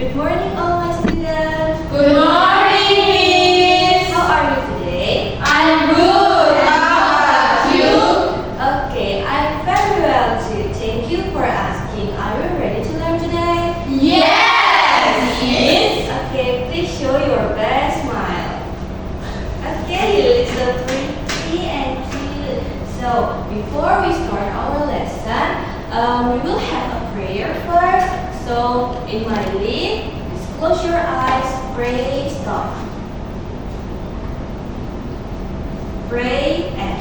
Good morning, all my students. Good morning, Miss. How are you today? I'm good. How about you? Okay, I'm very well too. Thank you for asking. Are you ready to learn today? Yes, Miss. Okay, please show your best smile. Okay, you look so pretty and cute. So, before we start our lesson, we will have a prayer first. So, in my lead, just close your eyes, pray, stop. Pray and.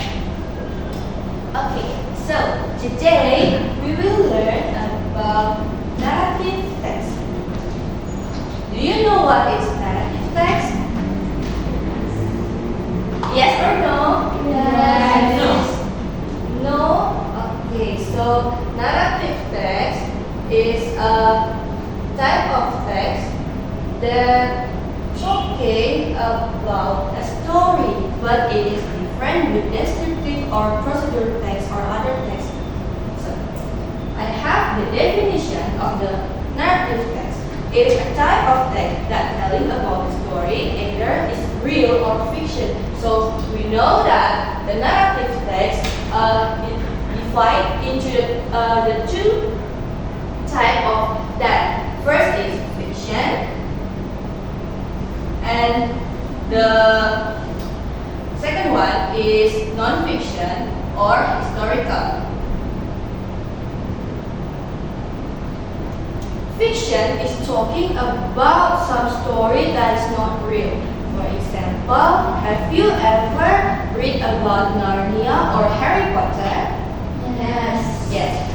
Okay, so today we will learn about narrative text. Do you know what is narrative text? Yes or no? Yes. No? Okay, so narrative text is a type of text that talking about a story, but it is different with descriptive or procedure text or other text. So, I have the definition of the narrative text. It is a type of text that telling about the story, either is real or fiction. So we know that the narrative text is divided into the two type of that. First is fiction, and the second one is non-fiction or historical. Fiction is talking about some story that is not real. For example, have you ever read about Narnia or Harry Potter? Yes. Yes.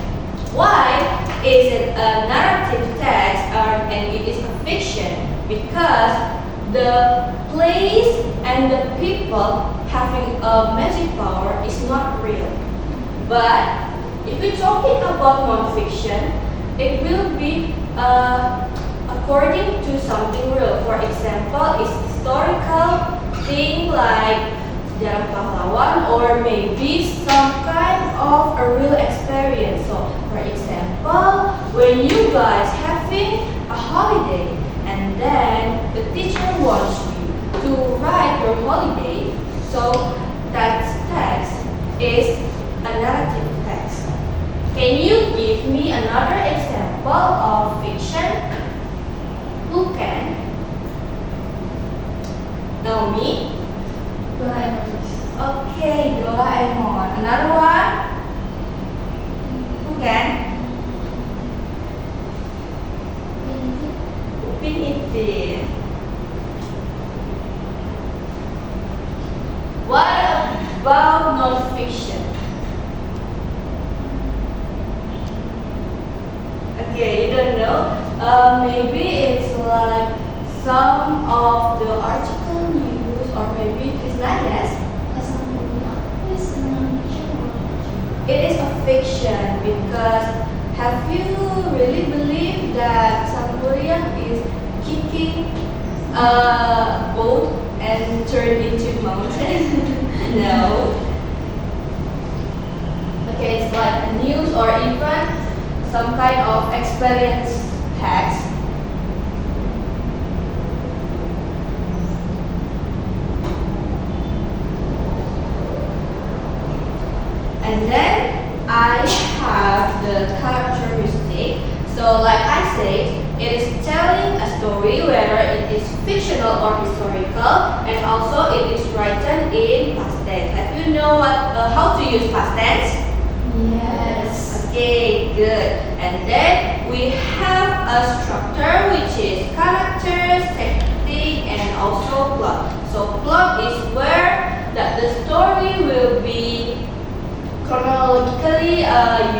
Why is it a narrative text and it is a fiction? Because the place and the people having a magic power is not real. But if we're talking about non-fiction, it will be according to something real. For example, it's historical thing like sejarah pahlawan or maybe some kind of a real experience. So, for example, when you guys having a holiday and then the teacher wants you to write your holiday, so that text is a narrative text. Can you give me another example of fiction? Who can? Naomi? Okay, Doraemon. Another one? Who can? Upin Ipin. What about non-fiction? Okay, you don't know? Maybe it's like some of the article news or maybe it is not, yes? It is a fiction because have you really believed that South Korea is kicking a boat and turned into mountain? No. Okay, it's like a news or even some kind of experience text. And then I have the characteristic. So like I said, it is telling a story whether it is fictional or historical, and also it is written in past tense. Have you know how to use past tense? Yes. Okay, good. And then we have a structure which is characters, setting, and also plot. So plot is where the story will be chronologically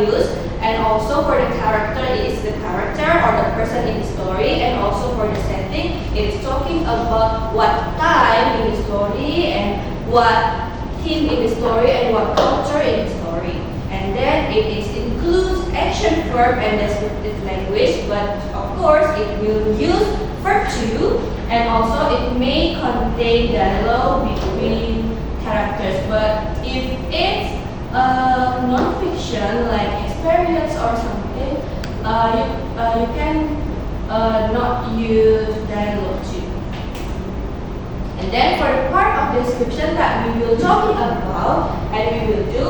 used, and also for the character it is the character or the person in the story, and also for the setting it is talking about what time in the story and what theme in the story and what culture in the story. And then it is includes action verb and descriptive language, but of course it will use verb to, and also it may contain dialogue between characters. But if it's non-fiction like experience or something, you can not use dialogue too. And then for the part of description that we will talking about and we will do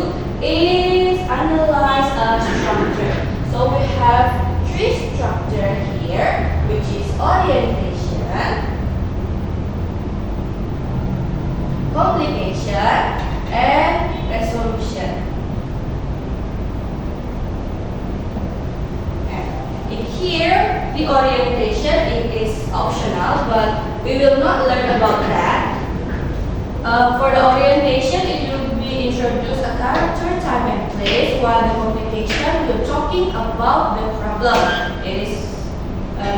is analyze a structure. So we have three structure here, which is orientation, complication, and resolution. And in here, the orientation it is optional, but we will not learn about that. For the orientation, it will be introduce a character, time, and place, while the complication we're talking about the problem. It is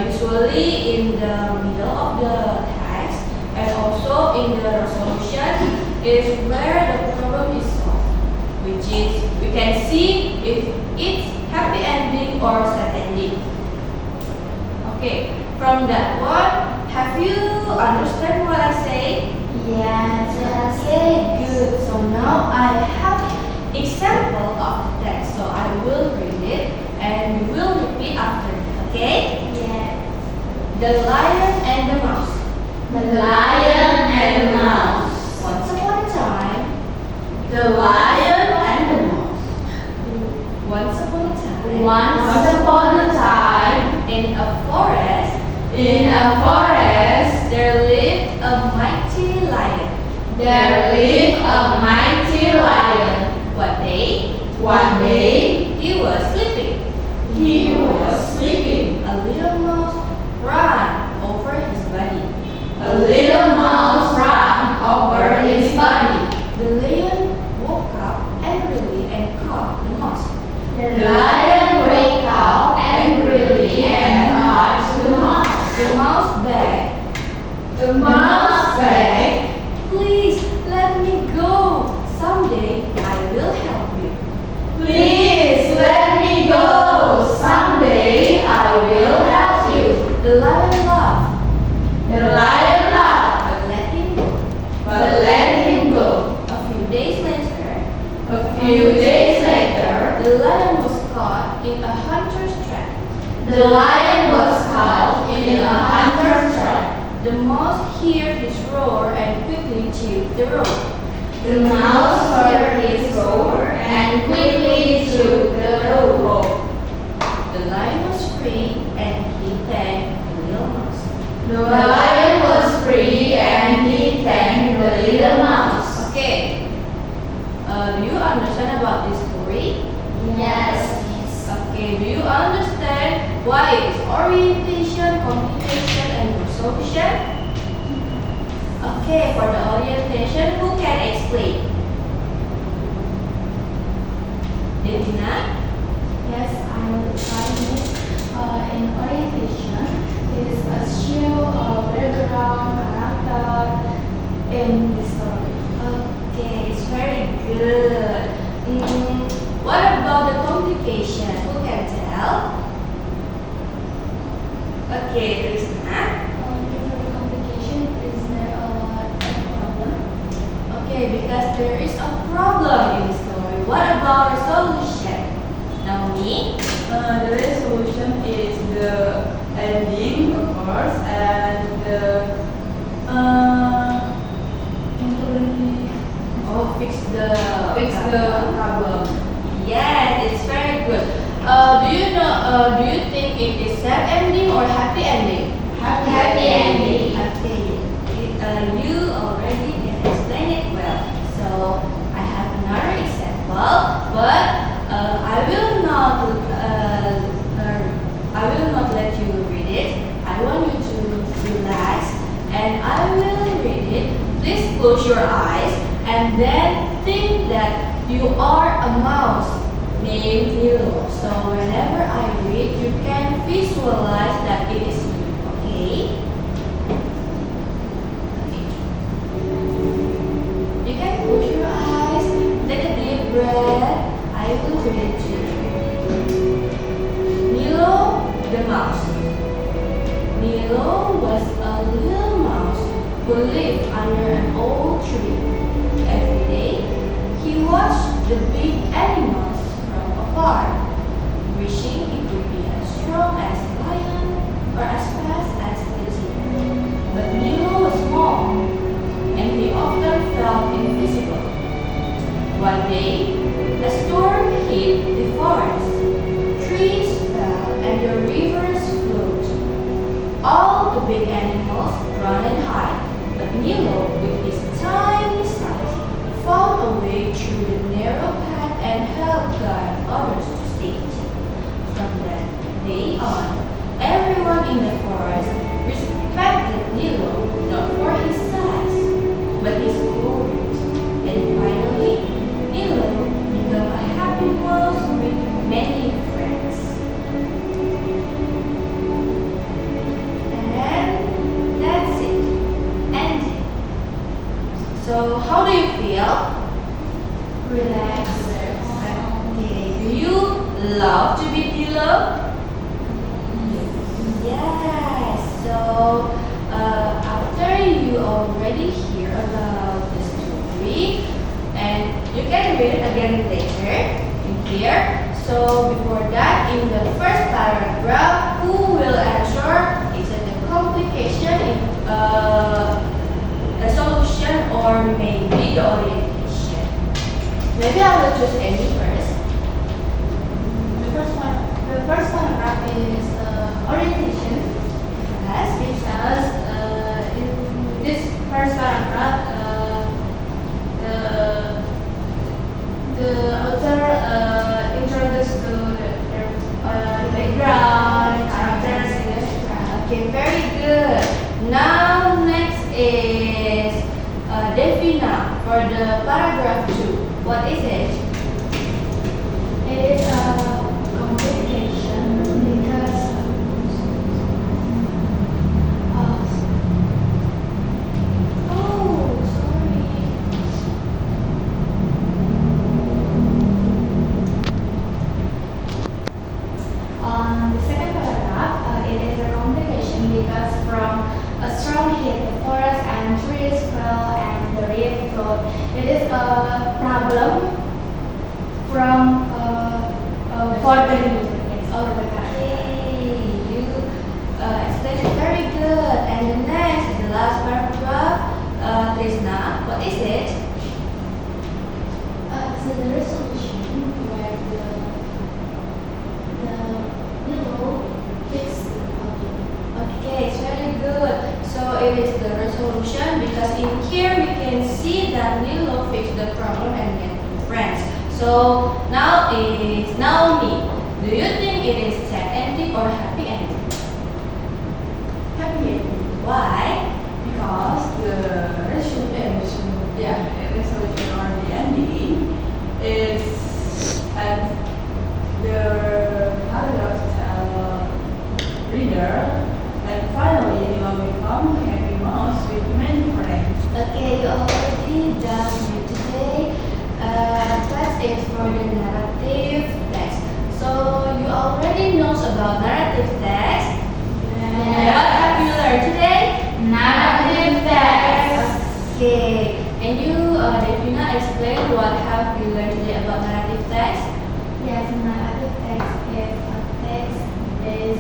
usually in the middle of the text, and also in the resolution is where the problem is solved, which is we can see if it's happy ending or sad ending. Okay, from that one, have you understand what I say? Yes. Okay, good. So now I have example of the text, so I will read it and you will repeat after me. Okay? Yes. The lion and the mouse. The lion and the mouse. Once upon a time, The lion and the mouse. once upon a time, Once upon a time, in a forest, in a forest, there lived a mighty lion. there lived a mighty lion. One day, he was sleeping. He was sleeping. A little mouse ran over his body. A little mouse ran over his body. The lion woke up angrily and caught the mouse. The lion waked up angrily and caught the mouse. The mouse begged, The mouse begged, "Please let me go. Someday I will help you." "Please let me go. Someday I will help you." The lion laughed, The lion laughed, but let him go. but let him go. A few days later, A few days later, the lion was caught in a hunter's trap. the lion was caught in a hunter's trap. The mouse heard his roar and quickly chewed the rope. The mouse heard his roar and quickly chewed the rope. The lion was free and he thanked the little mouse. The lion was free and he thanked the little mouse. Okay. Do you understand about this story? Yes. Okay. Do you understand why it is orientation, complication, and resolution? Okay. For the orientation, who can explain? Delina? Yes, I will try this. In orientation, it is a show background character in the story. Okay, it's very good. What about the complication? Who can tell? Okay, Krishna. Before the complication, is there a problem? Okay, because there is a problem in the story. What about resolution? Naomi? The resolution is the ending, of course, and the fix the problem. Yes, it's very good. Do you think it is sad ending or happy ending? Happy ending. Okay, you already can explain it well. So I have another example, but I will not let you read it. I want you to relax, and I will read it. Please close your eyes and then think that you are a mouse named Milo. So whenever I read, you can visualize that it is you. Okay? You can close your eyes, take a deep breath. I will read it to you. Milo the mouse. Milo was a little mouse who lived under an old tree. Every day, he watched the big animals from afar, wishing he could be as strong as a lion or as fast as the deer. But Milo was small, and he often felt invisible. One day, a storm hit the forest. Trees fell and the rivers flowed. All the big animals run and hide, but Milo, with his tiny size, found a way through the narrow path and helped guide others to safety. From that day on, everyone in the forest respected Milo not for his size, but his courage. And finally, Milo became a happy mouse with many friends. And that's it. Ending. So, how do you feel? Relax. Okay. Do you love to be Milo? Yes. So, after you already hear about the story, and you can read it again later in here. So, before that, in the first paragraph, who will answer? Is it a complication, a solution, or maybe the orientation? Maybe I will choose Amy first. The first paragraph is orientation. Yes. Because in this first paragraph, the author introduces to the background, characters, etc. Okay, very good. Now next is Devina for the paragraph 2. What is it? It is a complication because Oh, sorry. on the second paragraph, it is a complication because from a strong hit, the forest and trees fell and the river flowed. It is a problem from for the river. It's all the time. Yay, you explained it very good. And the next is the last paragraph. Krishna, what is it? So the resolution where the yellow fix the problem. Okay, it's very good. So it is the resolution because in here we can see that Nilo fixed the problem and get new friends. So now it's Naomi. Do you think it is sad ending or happy ending? Happy ending. Why? Because the resolution or the ending is at the paragraph tell reader and finally they will become happy mouse with many friends. Okay, you already done it today. That's it for the narrative text. So you already knows about narrative text. And what have you learned today? Narrative text. Okay. Can you, Devina, explain what have you learned today about narrative text? Yes, narrative text is a text is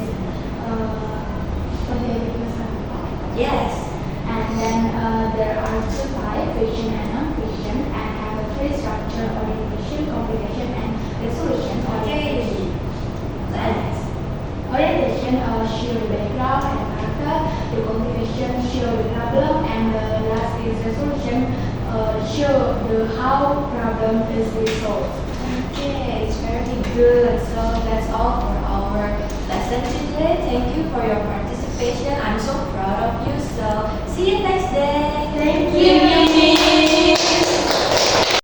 Yes. and then there are two types, fiction and non-fiction, and have a three structure: orientation, complication, and resolution. Okay. Next. Orientation show the background and character. The complication show the problem, and the last is resolution show the how problem is resolved. Okay, it's very good. So that's all for our lesson today. Thank you for your participation. I'm so proud